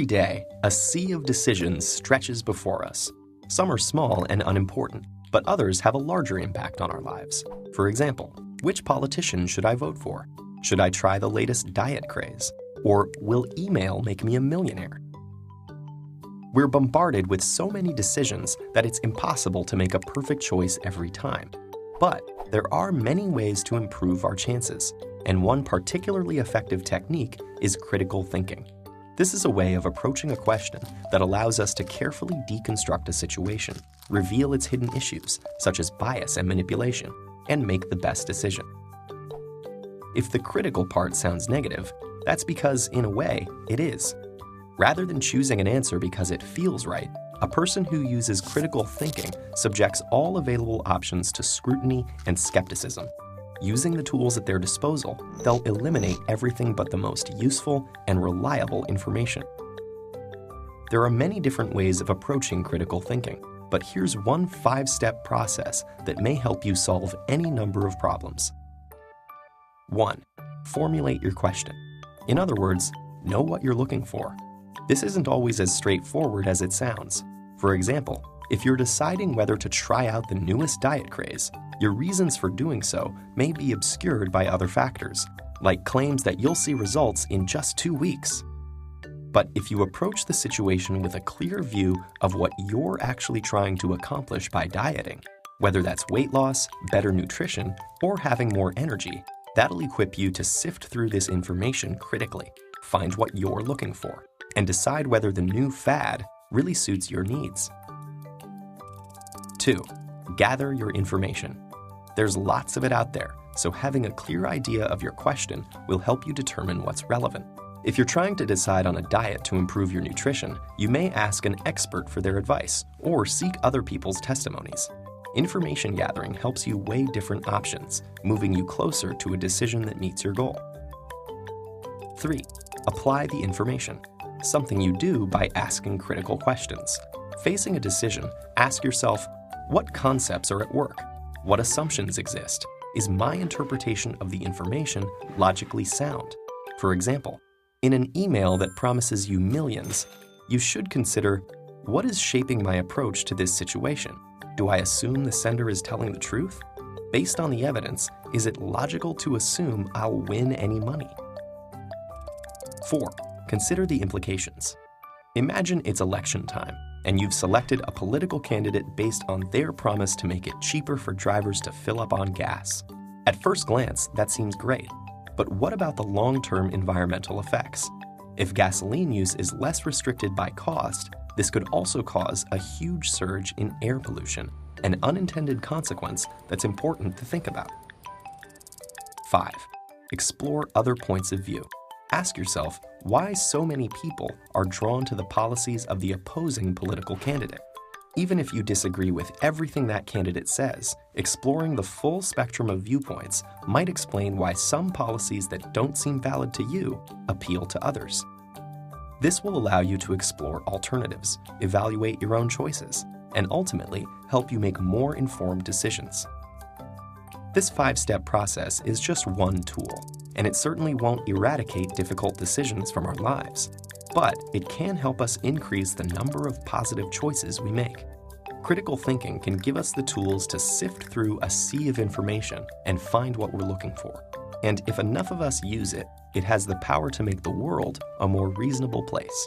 Every day, a sea of decisions stretches before us. Some are small and unimportant, but others have a larger impact on our lives. For example, which politician should I vote for? Should I try the latest diet craze? Or will email make me a millionaire? We're bombarded with so many decisions that it's impossible to make a perfect choice every time. But there are many ways to improve our chances, and one particularly effective technique is critical thinking. This is a way of approaching a question that allows us to carefully deconstruct a situation, reveal its hidden issues, such as bias and manipulation, and make the best decision. If the critical part sounds negative, that's because, in a way, it is. Rather than choosing an answer because it feels right, a person who uses critical thinking subjects all available options to scrutiny and skepticism. Using the tools at their disposal, they'll eliminate everything but the most useful and reliable information. There are many different ways of approaching critical thinking, but here's one 5-step process that may help you solve any number of problems. 1. Formulate your question. In other words, know what you're looking for. This isn't always as straightforward as it sounds. For example, if you're deciding whether to try out the newest diet craze, your reasons for doing so may be obscured by other factors, like claims that you'll see results in just 2 weeks. But if you approach the situation with a clear view of what you're actually trying to accomplish by dieting, whether that's weight loss, better nutrition, or having more energy, that'll equip you to sift through this information critically, find what you're looking for, and decide whether the new fad really suits your needs. 2. Gather your information. There's lots of it out there, so having a clear idea of your question will help you determine what's relevant. If you're trying to decide on a diet to improve your nutrition, you may ask an expert for their advice or seek other people's testimonies. Information gathering helps you weigh different options, moving you closer to a decision that meets your goal. 3. Apply the information, something you do by asking critical questions. Facing a decision, ask yourself, what concepts are at work? What assumptions exist? Is my interpretation of the information logically sound? For example, in an email that promises you millions, you should consider, what is shaping my approach to this situation? Do I assume the sender is telling the truth? Based on the evidence, is it logical to assume I'll win any money? 4. Consider the implications. Imagine it's election time, and you've selected a political candidate based on their promise to make it cheaper for drivers to fill up on gas. At first glance, that seems great, but what about the long-term environmental effects? If gasoline use is less restricted by cost, this could also cause a huge surge in air pollution, an unintended consequence that's important to think about. 5. Explore other points of view. Ask yourself why so many people are drawn to the policies of the opposing political candidate. Even if you disagree with everything that candidate says, exploring the full spectrum of viewpoints might explain why some policies that don't seem valid to you appeal to others. This will allow you to explore alternatives, evaluate your own choices, and ultimately help you make more informed decisions. This 5-step process is just one tool, and it certainly won't eradicate difficult decisions from our lives, but it can help us increase the number of positive choices we make. Critical thinking can give us the tools to sift through a sea of information and find what we're looking for. And if enough of us use it, it has the power to make the world a more reasonable place.